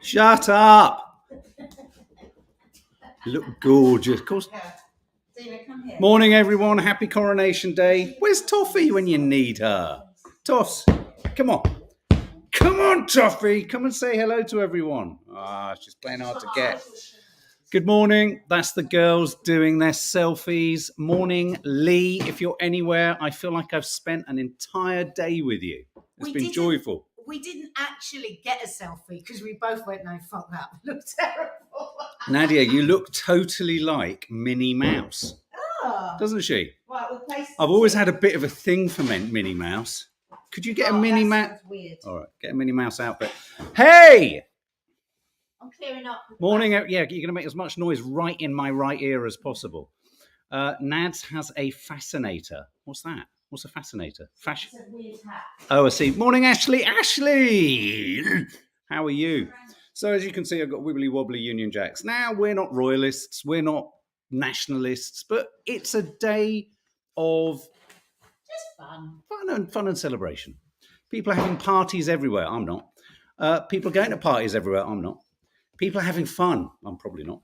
Shut up! You look gorgeous. Of course. Morning, everyone. Happy Coronation Day. Where's Toffee when you need her? Toffs, come on. Come on, Toffee. Come and say hello to everyone. She's playing hard to get. Good morning. That's the girls doing their selfies. Morning, Lee. If you're anywhere, I feel like I've spent an entire day with you. It's been joyful. We didn't actually get a selfie because we both went, no, fuck that. It looked terrible. Nadia, you look totally like Minnie Mouse. Oh. Doesn't she? Right, we'll place I've always had a bit of a thing for Minnie Mouse. Could you get a Minnie Mouse? Weird. All right, get a Minnie Mouse outfit. Hey! I'm clearing up. Morning. Yeah, you're going to make as much noise right in my right ear as possible. Nads has a fascinator. What's that? What's a fascinator? It's a weird hat. Oh, I see. Morning, Ashley. Ashley! How are you? So as you can see, I've got wibbly wobbly Union Jacks. Now, we're not royalists. We're not nationalists. But it's a day of just fun and celebration. People are having parties everywhere. I'm not. People are going to parties everywhere. I'm not. People are having fun. I'm probably not.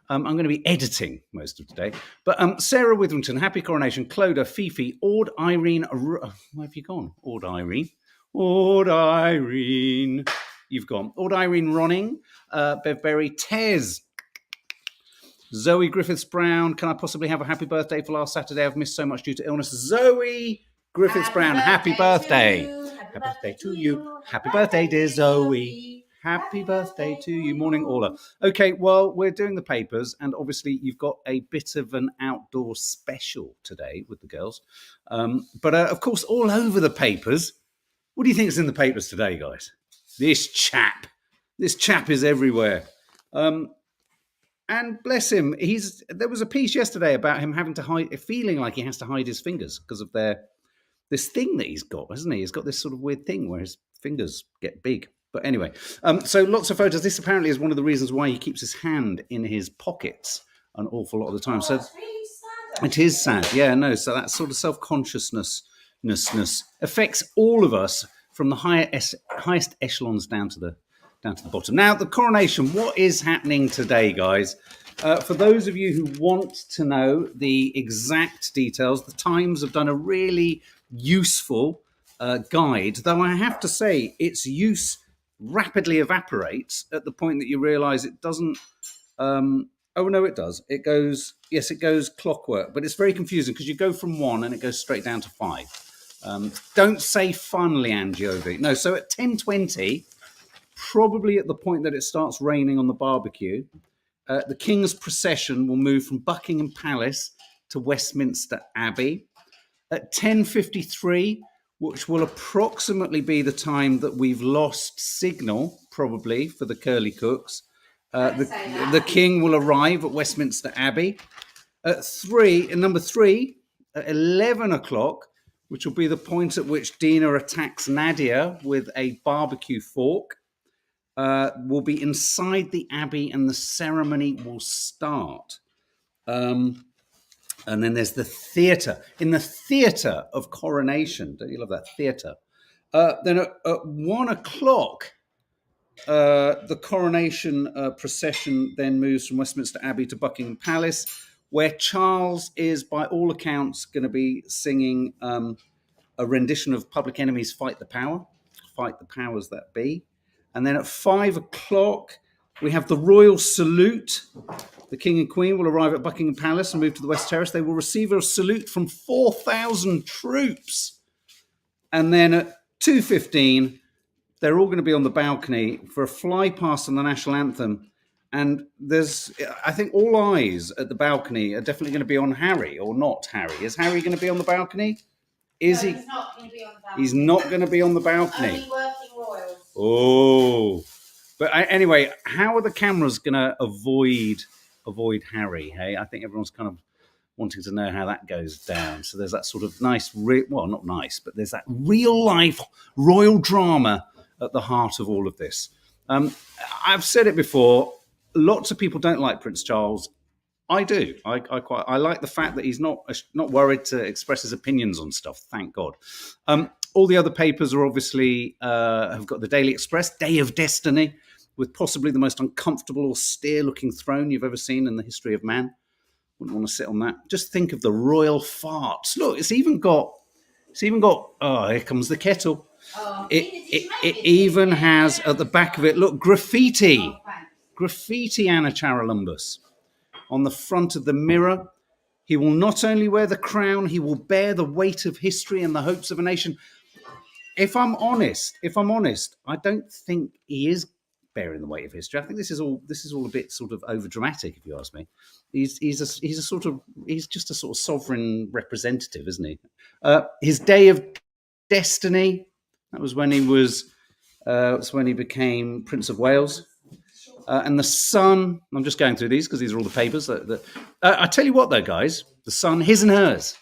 I'm going to be editing most of today. But Sarah Witherington, Happy Coronation, Cloda, Fifi, Ord Irene. Where have you gone? Ord Irene. Ord Irene. You've gone. Ord Irene Ronning, Bev Berry, Tez, Zoe Griffiths-Brown. Can I possibly have a happy birthday for last Saturday? I've missed so much due to illness. Zoe Griffiths-Brown, happy birthday. Happy birthday to you. Happy birthday, dear Zoe. Happy birthday to you. Morning, Orla. Okay, well, we're doing the papers, and obviously you've got a bit of an outdoor special today with the girls. But of course, all over the papers. What do you think is in the papers today, guys? This chap. This chap is everywhere. And bless him, there was a piece yesterday about him having to hide, feeling like he has to hide his fingers because of this thing that he's got, hasn't he? He's got this sort of weird thing where his fingers get big. But anyway, so lots of photos. This apparently is one of the reasons why he keeps his hand in his pockets an awful lot of the time. So that's really sad. it is sad. Yeah, no. So that sort of self-consciousness affects all of us from the highest echelons down to the bottom. Now, the coronation. What is happening today, guys? For those of you who want to know the exact details, the Times have done a really useful guide. Though I have to say, its use rapidly evaporates at the point that you realise it doesn't. Oh no, it does. It goes clockwork, but it's very confusing because you go from 1 and it goes straight down to 5. Don't say fun, Leanne Giove. No, so at 10:20, probably at the point that it starts raining on the barbecue, the King's procession will move from Buckingham Palace to Westminster Abbey. At 10:53, which will approximately be the time that we've lost signal, probably, for the curly cooks. The King will arrive at Westminster Abbey. At number 3, at 11 o'clock, which will be the point at which Dina attacks Nadia with a barbecue fork, will be inside the Abbey and the ceremony will start. And then there's the theatre. In the theatre of coronation, don't you love that? Theatre. Then at 1 o'clock, the coronation procession then moves from Westminster Abbey to Buckingham Palace, where Charles is, by all accounts, going to be singing a rendition of Public Enemy's Fight the Powers That Be. And then at 5 o'clock, we have the royal salute. The King and Queen will arrive at Buckingham Palace and move to the West Terrace. They will receive a salute from 4,000 troops. And then at 2:15, they're all going to be on the balcony for a fly past on the national anthem. And I think all eyes at the balcony are definitely going to be on Harry, or not Harry. Is Harry going to be on the balcony? He's not going to be on the balcony. He's not going to be on the balcony. Only working royals. Oh. But anyway, how are the cameras going to avoid Harry? Hey, I think everyone's kind of wanting to know how that goes down. So there's that sort of nice, well, not nice, but there's that real life royal drama at the heart of all of this. I've said it before. Lots of people don't like Prince Charles. I do. I like the fact that he's not worried to express his opinions on stuff. Thank God. All the other papers are obviously have got the Daily Express, Day of Destiny, with possibly the most uncomfortable, austere-looking throne you've ever seen in the history of man. Wouldn't want to sit on that. Just think of the royal farts. Look, it's even got. Oh, here comes the kettle. It even has at the back of it. Look, graffiti. Graffiti Anna Charolumbus on the front of the mirror. He will not only wear the crown, he will bear the weight of history and the hopes of a nation. If I'm honest, I don't think he is bearing the weight of history. I think this is all a bit sort of over dramatic, if you ask me. He's just a sort of sovereign representative, isn't he? His Day of Destiny. That was when he was. That's when he became Prince of Wales. And the Sun. I'm just going through these because these are all the papers. I tell you what, though, guys, the Sun, his and hers.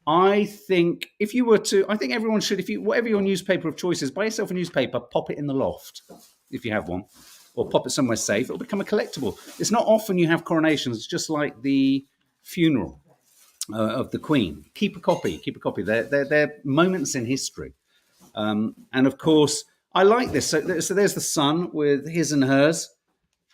I think if you were to, I think everyone should, whatever your newspaper of choice is, buy yourself a newspaper, pop it in the loft if you have one, or pop it somewhere safe. It'll become a collectible. It's not often you have coronations. It's just like the funeral of the Queen. Keep a copy. They're moments in history. And of course, I like this. So there's the Sun with his and hers.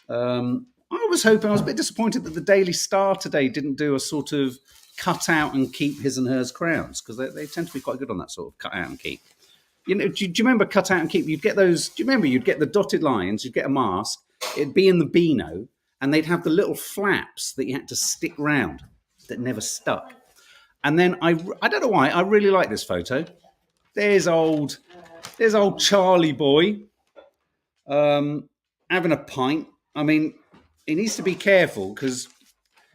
I was a bit disappointed that the Daily Star today didn't do a sort of cut out and keep his and hers crowns, because they tend to be quite good on that sort of cut out and keep. You know, do you remember cut out and keep? You'd get those. Do you remember you'd get the dotted lines? You'd get a mask. It'd be in the Beano, and they'd have the little flaps that you had to stick round that never stuck. And then I don't know why I really like this photo. There's old Charlie boy, having a pint. I mean, he needs to be careful because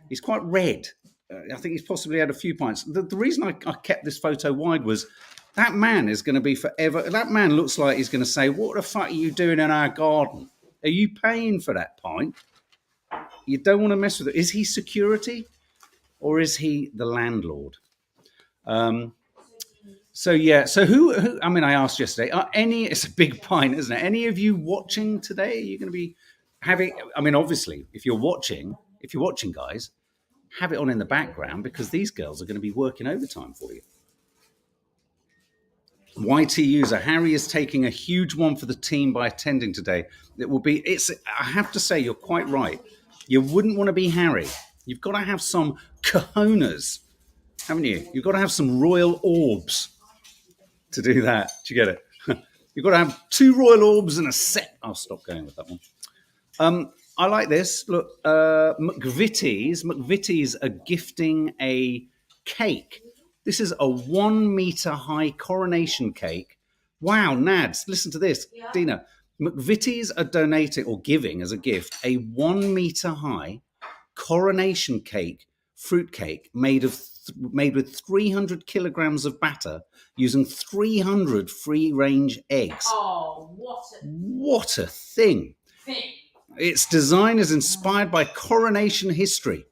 he's quite red. I think he's possibly had a few pints. The reason I kept this photo wide was that man is going to be forever. That man looks like he's going to say, "What the fuck are you doing in our garden? Are you paying for that pint?" You don't want to mess with it. Is he security or is he the landlord? So who? I mean, I asked yesterday. It's a big pint, isn't it? Any of you watching today? Are you going to be having? I mean, obviously, if you're watching, guys, have it on in the background because these girls are going to be working overtime for you. YT user Harry is taking a huge one for the team by attending today. I have to say, you're quite right. You wouldn't want to be Harry. You've got to have some cojones, haven't you? You've got to have some royal orbs to do that. Do you get it? You've got to have 2 royal orbs and a set. I'll stop going with that one. I like this. Look, McVitie's are gifting a cake. This is a 1 meter high coronation cake. Wow, Nads, listen to this. Yeah. Dina, McVitie's are donating or giving as a gift a 1 meter high coronation cake, fruit cake made with 300 kilograms of batter using 300 free range eggs. Oh, what a thing. Its design is inspired by coronation history.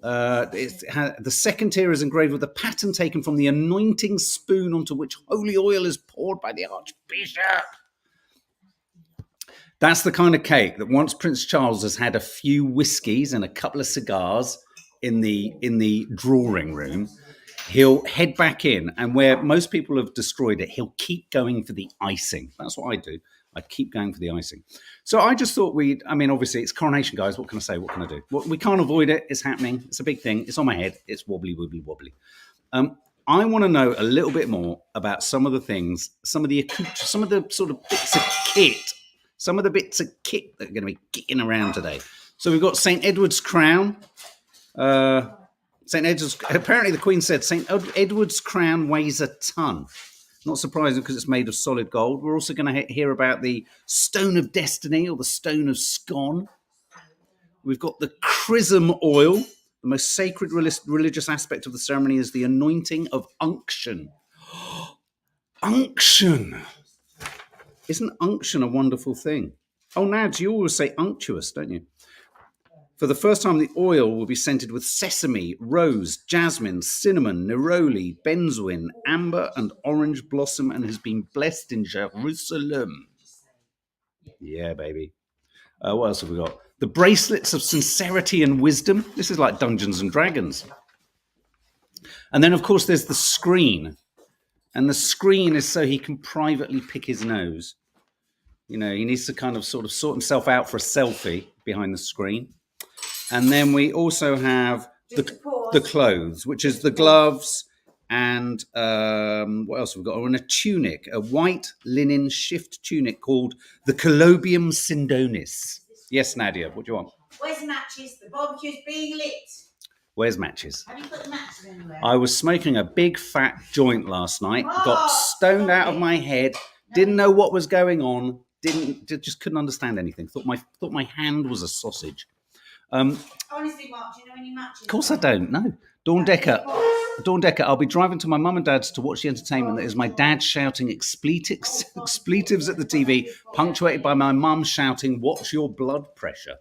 The second tier is engraved with a pattern taken from the anointing spoon onto which holy oil is poured by the Archbishop. That's the kind of cake that once Prince Charles has had a few whiskies and a couple of cigars in the drawing room, he'll head back in, and where most people have destroyed it, he'll keep going for the icing. That's what I do. I keep going for the icing. So I just thought obviously it's coronation, guys. What can I say? What can I do? We can't avoid it. It's happening. It's a big thing. It's on my head. It's wobbly, wobbly, wobbly. I want to know a little bit more about some of the things, some of the sort of bits of kit, some of the bits of kit that are going to be kicking around today. So we've got St. Edward's crown. Apparently the Queen said St. Edward's crown weighs a ton. Not surprising because it's made of solid gold. We're also going to hear about the Stone of Destiny or the Stone of Scone. We've got the chrism oil. The most sacred religious aspect of the ceremony is the anointing of unction. Unction. Isn't unction a wonderful thing? Oh, Nads, you always say unctuous, don't you? For the first time, the oil will be scented with sesame, rose, jasmine, cinnamon, neroli, benzoin, amber, and orange blossom, and has been blessed in Jerusalem. Yeah, baby. What else have we got? The bracelets of sincerity and wisdom. This is like Dungeons and Dragons. And then, of course, there's the screen. And the screen is so he can privately pick his nose. You know, he needs to kind of sort himself out for a selfie behind the screen. And then we also have the clothes, which is the gloves and what else have we got? Oh, and a tunic, a white linen shift tunic called the Colobium Sindonis. Yes, Nadia, what do you want? Where's matches? The barbecue's being lit. Where's matches? Have you put the matches anywhere? I was smoking a big fat joint last night, got stoned out of my head, didn't know what was going on, just couldn't understand anything. Thought my hand was a sausage. Honestly, Mark, do you know any matches? Of course I don't, no. Dawn Decker, I'll be driving to my mum and dad's to watch the entertainment that is my dad shouting expletives at the TV, punctuated by my mum shouting, "What's your blood pressure?"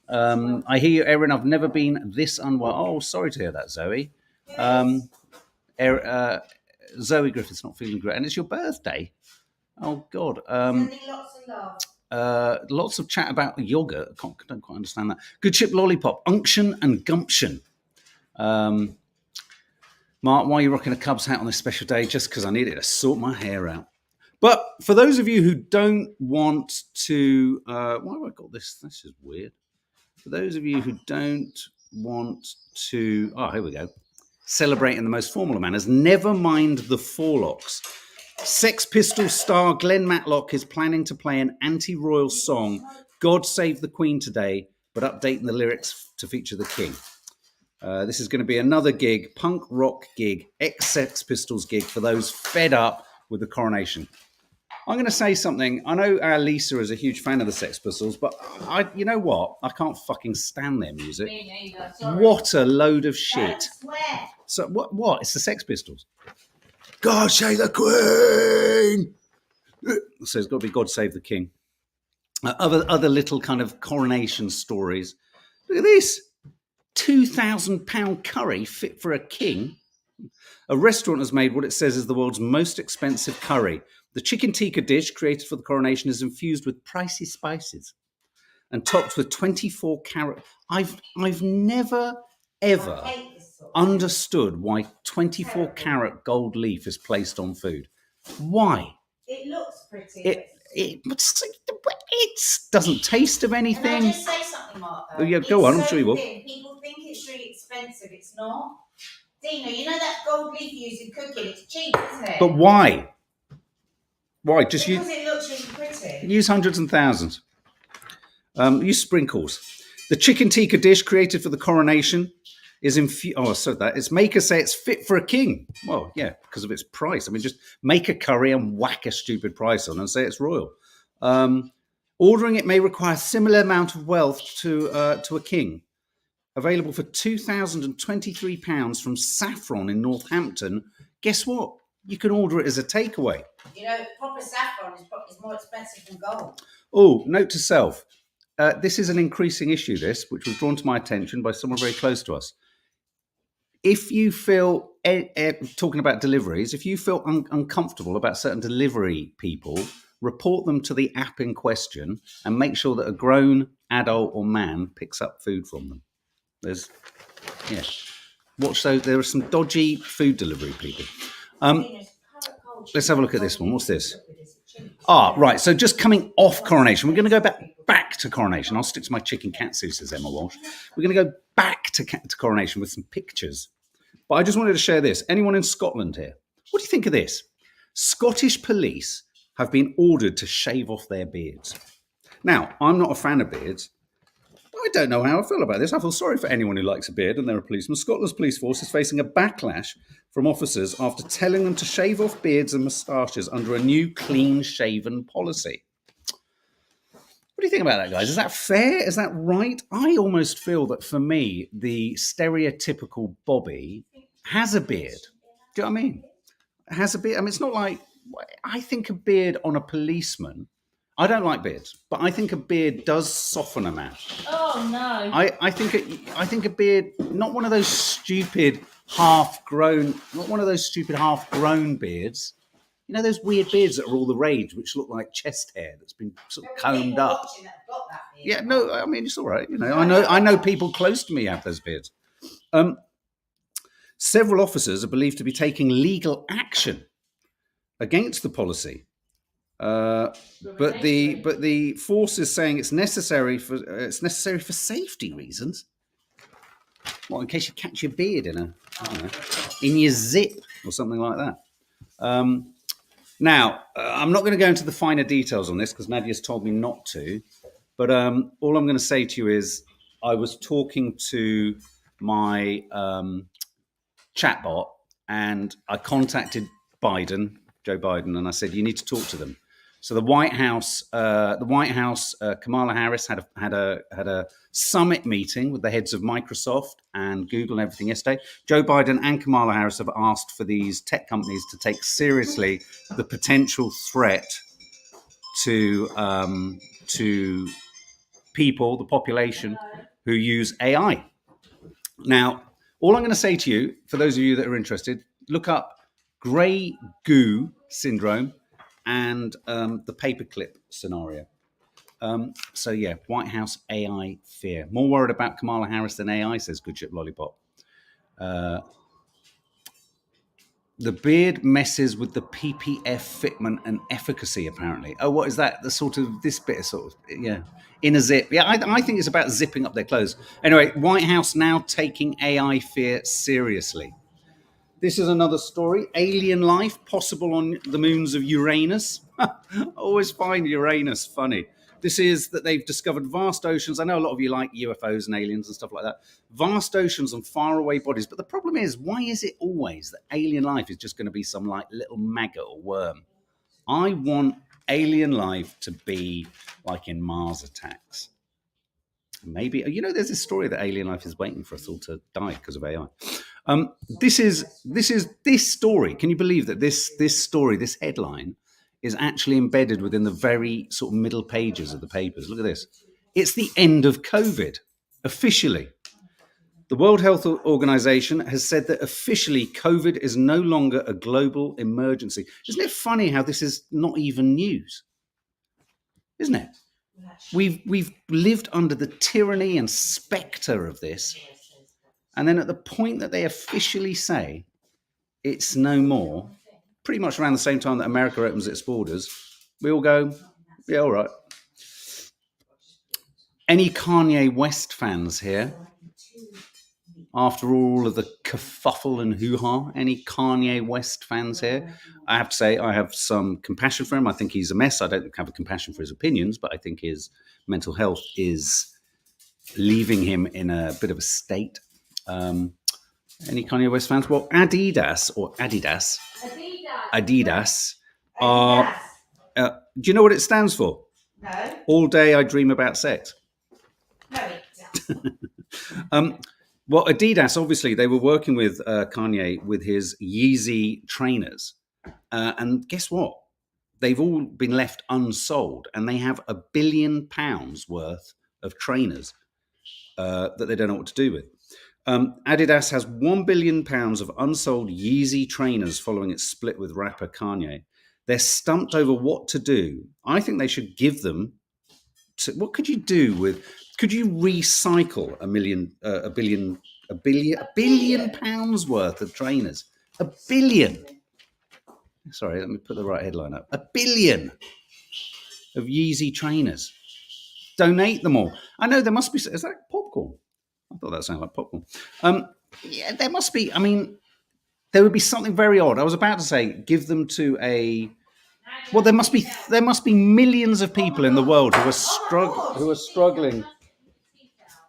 I hear you, Erin. I've never been this unwell. Oh, sorry to hear that, Zoe. Zoe Griffith's not feeling great, and it's your birthday. Oh God. Sending lots of love. Lots of chat about yogurt. I don't quite understand that. Good chip lollipop, unction and gumption. Mark, why are you rocking a Cubs hat on this special day? Just because I needed to sort my hair out. But for those of you who don't want to, why have I got this? This is weird. For those of you who don't want to, here we go. Celebrate in the most formal of manners. Never mind the Forlocks. Sex Pistols star Glenn Matlock is planning to play an anti-royal song, "God Save the Queen," today, but updating the lyrics to feature the King. This is going to be another gig, punk rock gig, ex-Sex Pistols gig for those fed up with the coronation. I'm going to say something. I know our Lisa is a huge fan of the Sex Pistols, but you know what? I can't fucking stand their music. Me neither, sorry. What a load of shit. Don't swear. So what? It's the Sex Pistols. God save the Queen. So it's got to be God Save the King. Other little kind of coronation stories. Look at this. £2,000 curry fit for a king. A restaurant has made what it says is the world's most expensive curry. The chicken tikka dish created for the coronation is infused with pricey spices and topped with 24 carat. I've never ever understood why 24 carat gold leaf is placed on food. Why? It looks pretty. It doesn't taste of anything. Can I just say something, Mark? Oh, yeah, go on. I'm sure you will. People think it's really expensive. It's not. Dina, you know that gold leaf you use in cooking? It's cheap, isn't it? But why? Why? Because it looks really pretty. Use hundreds and thousands. Use sprinkles. The chicken tikka dish created for the coronation is its makers say it's fit for a king. Well, yeah, because of its price. I mean, just make a curry and whack a stupid price on and say it's royal. Ordering it may require a similar amount of wealth to a king. Available for £2,023 from Saffron in Northampton. Guess what? You can order it as a takeaway. You know, proper saffron is more expensive than gold. Oh, note to self. This is an increasing issue, which was drawn to my attention by someone very close to us. If you feel, talking about deliveries, if you feel uncomfortable about certain delivery people, report them to the app in question and make sure that a grown adult or man picks up food from them. Watch those. There are some dodgy food delivery people. Let's have a look at this one. What's this? Right. So just coming off coronation, we're going to go back to coronation. I'll stick to my chicken catsuit, says Emma Walsh. We're going to go back to coronation with some pictures. But I just wanted to share this. Anyone in Scotland here? What do you think of this? Scottish police have been ordered to shave off their beards. Now, I'm not a fan of beards. I don't know how I feel about this. I feel sorry for anyone who likes a beard and they're a policeman. Scotland's police force is facing a backlash from officers after telling them to shave off beards and moustaches under a new clean-shaven policy. What do you think about that, guys? Is that fair? Is that right? I almost feel that for me, the stereotypical Bobby has a beard. Do you know what I mean? Has a beard. I mean, it's not like, I think a beard on a policeman, I don't like beards, but I think a beard does soften a man. Oh no! I think a beard, not one of those stupid half-grown beards. You know those weird beards that are all the rage, which look like chest hair that's been sort of combed up. Yeah, no, I mean it's all right. You know, I know people close to me have those beards. Several officers are believed to be taking legal action against the policy. But the force is saying it's necessary for safety reasons. Well, in case you catch your beard in in your zip or something like that. Now, I'm not going to go into the finer details on this because Nadia's told me not to. But all I'm going to say to you is, I was talking to my chatbot, and I contacted Joe Biden, and I said, you need to talk to them. So the White House, Kamala Harris had a summit meeting with the heads of Microsoft and Google and everything yesterday. Joe Biden and Kamala Harris have asked for these tech companies to take seriously the potential threat to people, the population, who use AI. Now, all I'm going to say to you, for those of you that are interested, look up grey goo syndrome and the paperclip scenario. So yeah, White House AI fear. More worried about Kamala Harris than AI, says Good Ship Lollipop. The beard messes with the PPF fitment and efficacy, apparently. Oh, what is that? The sort of, this bit of sort of, yeah, in a zip. Yeah, I think it's about zipping up their clothes. Anyway, White House now taking AI fear seriously. This is another story. Alien life possible on the moons of Uranus. I always find Uranus funny. This is that they've discovered vast oceans. I know a lot of you like UFOs and aliens and stuff like that. Vast oceans and faraway bodies. But the problem is, why is it always that alien life is just going to be some like little maggot or worm? I want alien life to be like in Mars Attacks. Maybe, you know, there's this story that alien life is waiting for us all to die because of AI. This story. Can you believe that this story, this headline, is actually embedded within the very sort of middle pages of the papers? Look at this. It's the end of COVID, officially. The World Health Organization has said that officially COVID is no longer a global emergency. Isn't it funny how this is not even news? Isn't it? We've lived under the tyranny and spectre of this. And then at the point that they officially say it's no more, pretty much around the same time that America opens its borders, we all go, yeah, all right. Any Kanye West fans here? After all of the kerfuffle and hoo-ha, any Kanye West fans here? I have to say I have some compassion for him. I think he's a mess. I don't have a compassion for his opinions, but I think his mental health is leaving him in a bit of a state. Any Kanye West fans? Well, Adidas are... do you know what it stands for? No. All day I dream about sex. No, it doesn't. Well, Adidas, obviously, they were working with Kanye with his Yeezy trainers. And guess what? They've all been left unsold, and they have £1 billion worth of trainers that they don't know what to do with. Adidas has £1 billion of unsold Yeezy trainers following its split with rapper Kanye. They're stumped over what to do. I think they should give them to, what could you do with? Could you recycle £1 billion pounds worth of trainers? £1 billion. Sorry, let me put the right headline up. £1 billion of Yeezy trainers. Donate them all. I know there must be. Is that popcorn? I thought that sounded like popcorn. Yeah, there must be. I mean, there would be something very odd. I was about to say, give them to a. Well, there must be millions of people in the world who are struggling.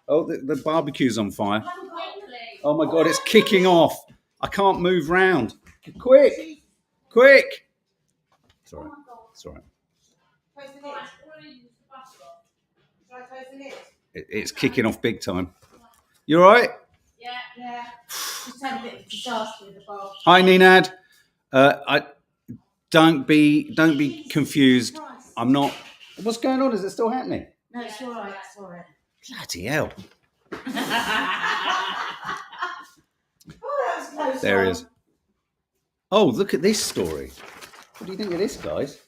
Oh, the barbecue's on fire. Oh my God, it's kicking off. I can't move round. Quick. It's all right. It's kicking off big time. You all right? Yeah. Just had a bit of disaster with the barbecue. Hi, Ninad. Don't be confused. I'm not. What's going on? Is it still happening? No, it's all right. Bloody hell. Oh, that was close. There he is. Oh, look at this story. What do you think of this, guys?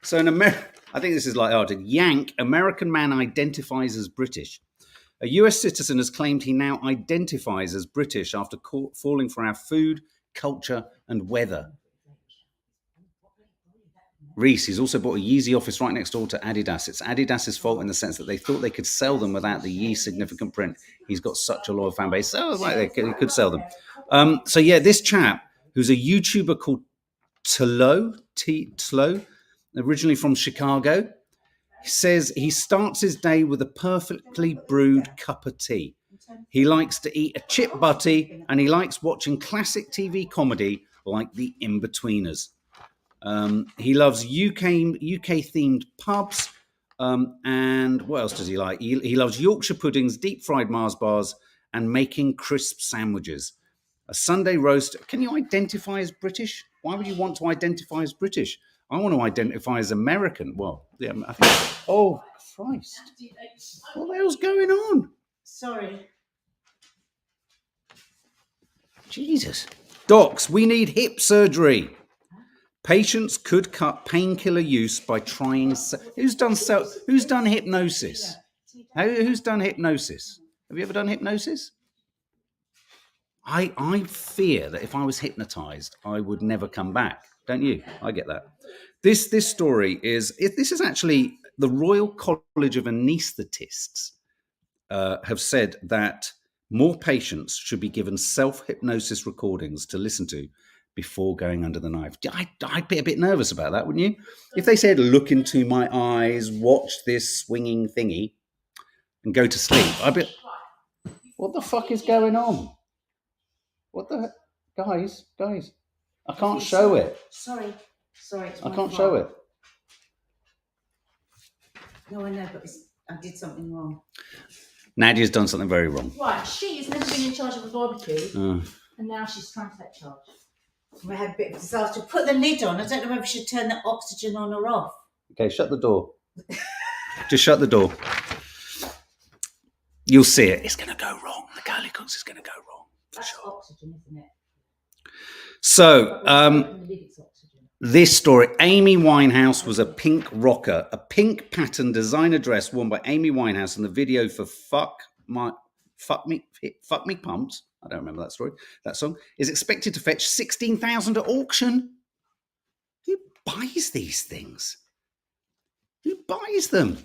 So in America, I think this is light-hearted. Yank, American man identifies as British. A US citizen has claimed he now identifies as British after falling for our food, culture, and weather. Reese, he's also bought a Yeezy office right next door to Adidas. It's Adidas's fault in the sense that they thought they could sell them without the Yee significant print. He's got such a loyal fan base. So right, he could sell them. So yeah, this chap, who's a YouTuber called Tlo, originally from Chicago, says he starts his day with a perfectly brewed cup of tea. He likes to eat a chip butty, and he likes watching classic TV comedy like The In-Betweeners. He loves UK themed pubs, and what else does he like? He loves Yorkshire puddings, deep fried Mars bars, and making crisp sandwiches. A Sunday roast. Can you identify as British? Why would you want to identify as British? I want to identify as American. Well, yeah, I think. Oh, Christ. What the hell's going on? Sorry. Jesus. Docs, we need hip surgery. Patients could cut painkiller use by trying. Who's done hypnosis? Who's done hypnosis? Have you ever done hypnosis? I fear that if I was hypnotized, I would never come back. Don't you? I get that. This story is actually the Royal College of Anaesthetists have said that more patients should be given self-hypnosis recordings to listen to before going under the knife. I'd be a bit nervous about that, wouldn't you? If they said, look into my eyes, watch this swinging thingy, and go to sleep, I'd be, what the fuck is going on? What the heck? Guys, I can't show it. Sorry. I can't show it. No, I know, but I did something wrong. Nadia's done something very wrong. Right, she has never been in charge of a barbecue, and now she's trying to take charge. We had a bit of a disaster. Put the lid on. I don't know whether we should turn the oxygen on or off. Okay, shut the door. Just shut the door. You'll see it. It's going to go wrong. The Curly Cooks is going to go wrong. That's oxygen, isn't it? So, this story, Amy Winehouse was a pink rocker, a pink pattern designer dress worn by Amy Winehouse in the video for Fuck Me Pumps. I don't remember that song is expected to fetch $16,000 at auction. Who buys these things? Who buys them?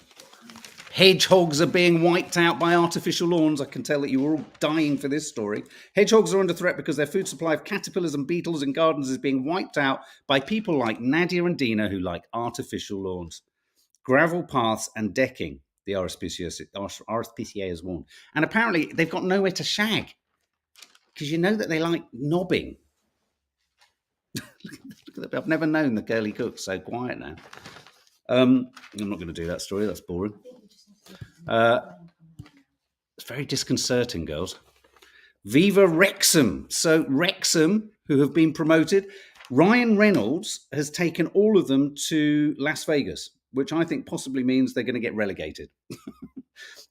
Hedgehogs are being wiped out by artificial lawns. I can tell that you were all dying for this story. Hedgehogs are under threat because their food supply of caterpillars and beetles in gardens is being wiped out by people like Nadia and Dina who like artificial lawns, gravel paths and decking, the RSPCA has warned. And apparently they've got nowhere to shag because you know that they like knobbing. Look at that. I've never known the Curly Cooks so quiet now. I'm not going to do that story. That's boring. It's very disconcerting, girls. Viva Wrexham. So Wrexham, who have been promoted, Ryan Reynolds has taken all of them to Las Vegas, which I think possibly means they're going to get relegated.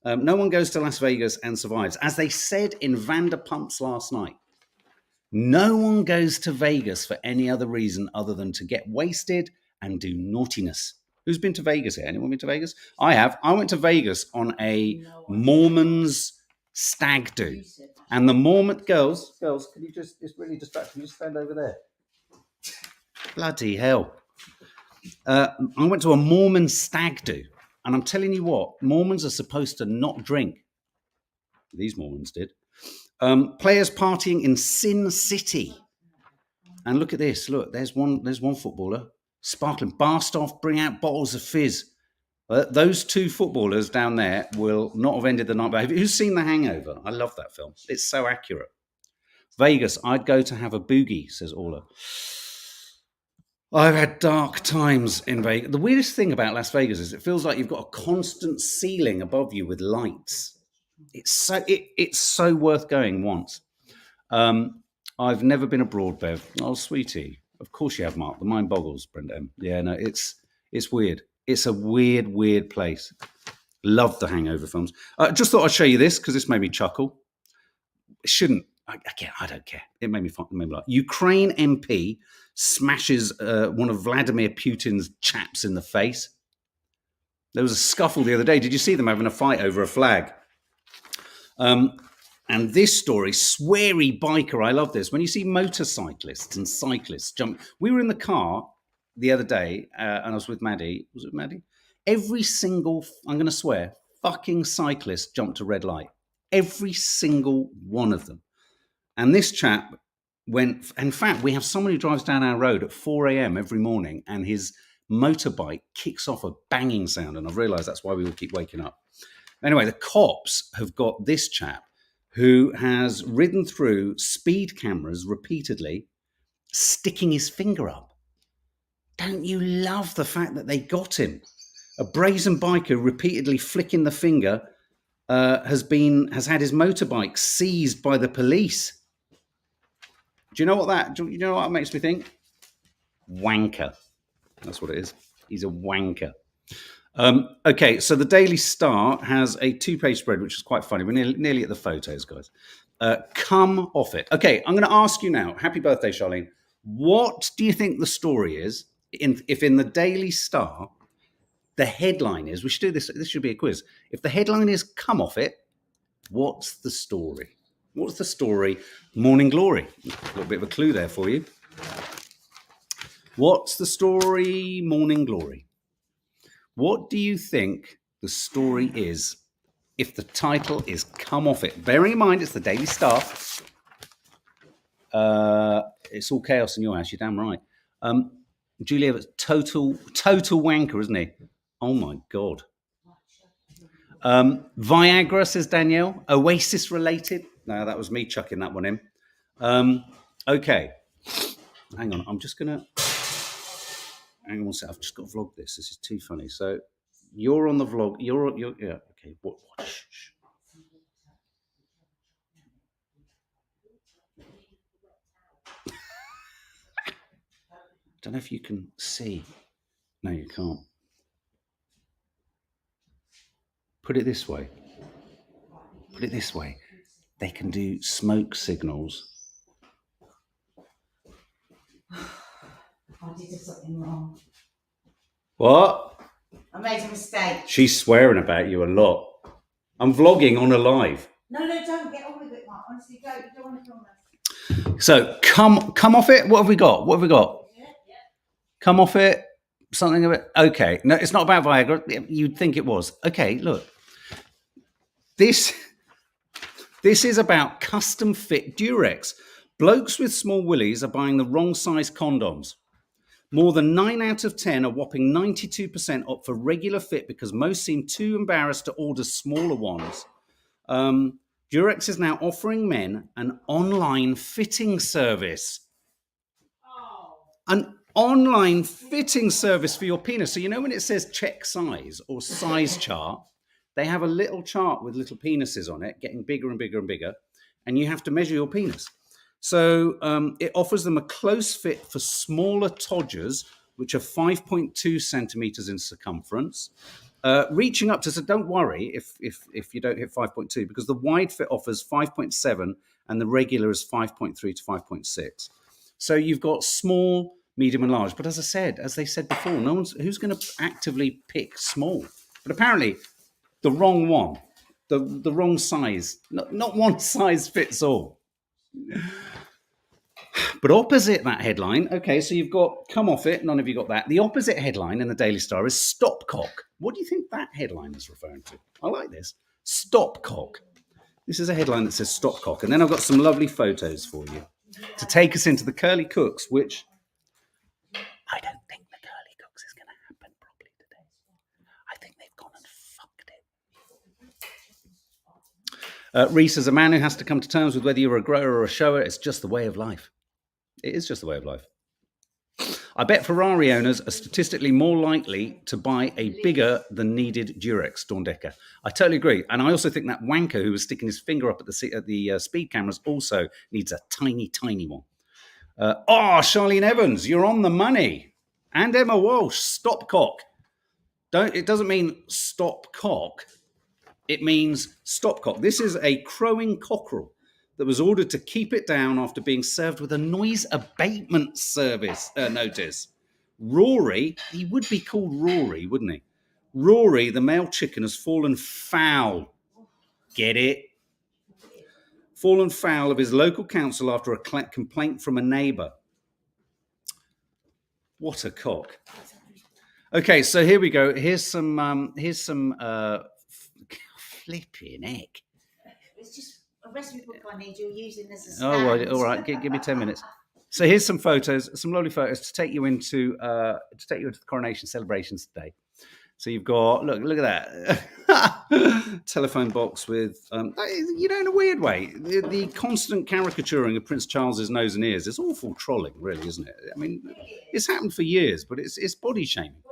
No one goes to Las Vegas and survives. As they said in Vanderpumps last night, no one goes to Vegas for any other reason other than to get wasted and do naughtiness. Who's been to Vegas here? Anyone been to Vegas? I have. I went to Vegas on a Mormons stag do. And the Mormon girls, can you just, it's really distracting. Just stand over there. Bloody hell. I went to a Mormon stag do. And I'm telling you what, Mormons are supposed to not drink. These Mormons did. Players partying in Sin City. And look at this. Look, there's one footballer. Sparkling, Barstoff, bring out bottles of fizz. Those two footballers down there will not have ended the night. But who's seen The Hangover? I love that film. It's so accurate. Vegas, I'd go to have a boogie, says Orla. I've had dark times in Vegas. The weirdest thing about Las Vegas is it feels like you've got a constant ceiling above you with lights. It's so worth going once. I've never been abroad, Bev. Oh, sweetie. Of course you have, Mark. The mind boggles, Brenda M. Yeah, no, it's weird. It's a weird place. Love the Hangover films. Just thought I'd show you this because this made me chuckle. It shouldn't. I don't care. It made me laugh. Ukraine MP smashes one of Vladimir Putin's chaps in the face. There was a scuffle the other day. Did you see them having a fight over a flag? And this story, sweary biker, I love this. When you see motorcyclists and cyclists jump, we were in the car the other day, and I was with Maddie. Was it Maddie? Every single, I'm going to swear, fucking cyclist jumped a red light. Every single one of them. And this chap went, in fact, we have someone who drives down our road at 4 a.m. every morning, and his motorbike kicks off a banging sound. And I've realised that's why we all keep waking up. Anyway, the cops have got this chap who has ridden through speed cameras repeatedly, sticking his finger up. Don't you love the fact that they got him? A brazen biker repeatedly flicking the finger has had his motorbike seized by the police. Do you know what that makes me think? Wanker. That's what it is. He's a wanker. Okay, so the Daily Star has a 2-page spread, which is quite funny. We're nearly at the photos, guys. Come off it. Okay, I'm going to ask you now. Happy birthday, Charlene. What do you think the story is? If in the Daily Star, the headline is, we should do this. This should be a quiz. If the headline is "Come off it," what's the story? What's the story? Morning Glory. A little bit of a clue there for you. What's the story? Morning Glory. What do you think the story is if the title is "Come off it"? Bearing in mind it's the Daily Star. It's all chaos in your house. You're damn right. Julia, it's total wanker, isn't he? Oh my God. Viagra, says Danielle. Oasis related. No, that was me chucking that one in. Okay. Hang on. I'm just going to... Hang on a sec. I've just got to vlog this. This is too funny. So you're on the vlog. You're yeah. Okay. What? Shh. I don't know if you can see. No, you can't. Put it this way. Put it this way. They can do smoke signals. I did something wrong. What? I made a mistake. She's swearing about you a lot. I'm vlogging on a live. No, don't get on with it, Mark. Honestly, don't. You don't want to film this. So come off it. What have we got? Yeah. Come off it. Something of it. Okay. No, it's not about Viagra. You'd think it was. Okay, look. This is about custom fit Durex. Blokes with small willies are buying the wrong size condoms. More than 9 out of 10, a whopping 92% opt for regular fit because most seem too embarrassed to order smaller ones. Durex is now offering men an online fitting service. An online fitting service for your penis. So you know when it says check size or size chart, they have a little chart with little penises on it, getting bigger and bigger and bigger, and you have to measure your penis. So it offers them a close fit for smaller todgers, which are 5.2 centimeters in circumference, reaching up to, so don't worry if you don't hit 5.2, because the wide fit offers 5.7 and the regular is 5.3 to 5.6. So you've got small, medium and large. But as they said before, who's going to actively pick small? But apparently the wrong one, the wrong size, not one size fits all. But opposite that headline, okay, so you've got come off it, none of you got that. The opposite headline in the Daily Star is stop cock. What do you think that headline is referring to? I like this. Stop cock. This is a headline that says stop cock. And then I've got some lovely photos for you to take us into the Curly Cooks, which I don't think the Curly Cooks is going to happen properly today. I think they've gone and fucked it. Reese, as a man who has to come to terms with whether you're a grower or a shower, it's just the way of life. It is just the way of life. I bet Ferrari owners are statistically more likely to buy a bigger than needed Durex, Dawn Decker. I totally agree. And I also think that wanker who was sticking his finger up at the speed cameras also needs a tiny, tiny one. Charlene Evans, you're on the money. And Emma Walsh, stop cock. It doesn't mean stop cock. It means stop cock. This is a crowing cockerel that was ordered to keep it down after being served with a noise abatement service notice. Rory, he would be called Rory, wouldn't he? Rory, the male chicken, has fallen foul. Get it? Fallen foul of his local council after a complaint from a neighbour. What a cock. Okay, so here we go. Here's some flipping heck. It's just a recipe book I need you using as a Oh, stand. well, all right. Give me 10 minutes. So here's some photos, some lovely photos to take you into the coronation celebrations today. So you've got look at that telephone box with in a weird way the constant caricaturing of Prince Charles's nose and ears is awful trolling, really, isn't it? I mean, it's happened for years, but it's body shaming.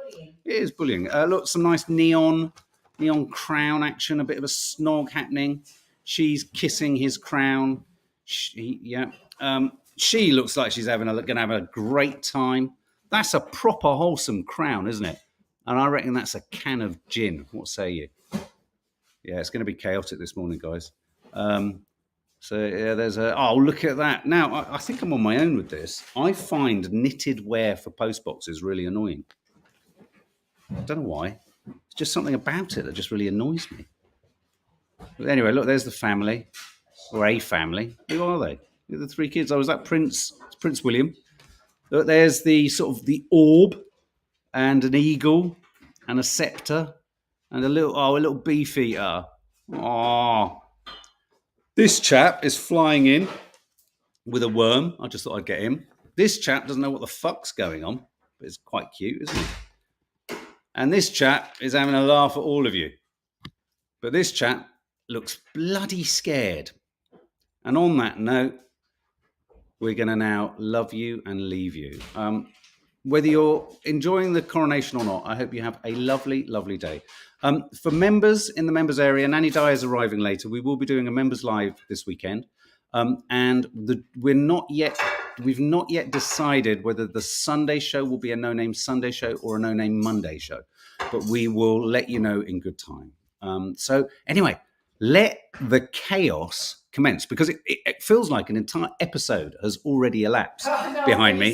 It is bullying. Look, some nice neon crown action, a bit of a snog happening. She's kissing his crown. She looks like she's going to have a great time. That's a proper wholesome crown, isn't it? And I reckon that's a can of gin. What say you? Yeah, it's going to be chaotic this morning, guys. There's look at that. Now, I think I'm on my own with this. I find knitted wear for post boxes really annoying. I don't know why. It's just something about it that just really annoys me. But anyway, look, there's the family, or a family. Who are they? The three kids. Was that Prince William? Look, there's the sort of the orb, and an eagle, and a scepter, and a little beefeater. Oh, this chap is flying in with a worm. I just thought I'd get him. This chap doesn't know what the fuck's going on, but it's quite cute, isn't it? And this chap is having a laugh at all of you. But this chap looks bloody scared. And on that note, we're going to now love you and leave you. Whether you're enjoying the coronation or not, I hope you have a lovely, lovely day. For members in the members area, Nanny Di is arriving later. We will be doing a members live this weekend. We've not yet decided whether the Sunday show will be a No Name Sunday show or a No Name Monday show, but we will let you know in good time. So anyway, let the chaos commence, because it feels like an entire episode has already elapsed behind me.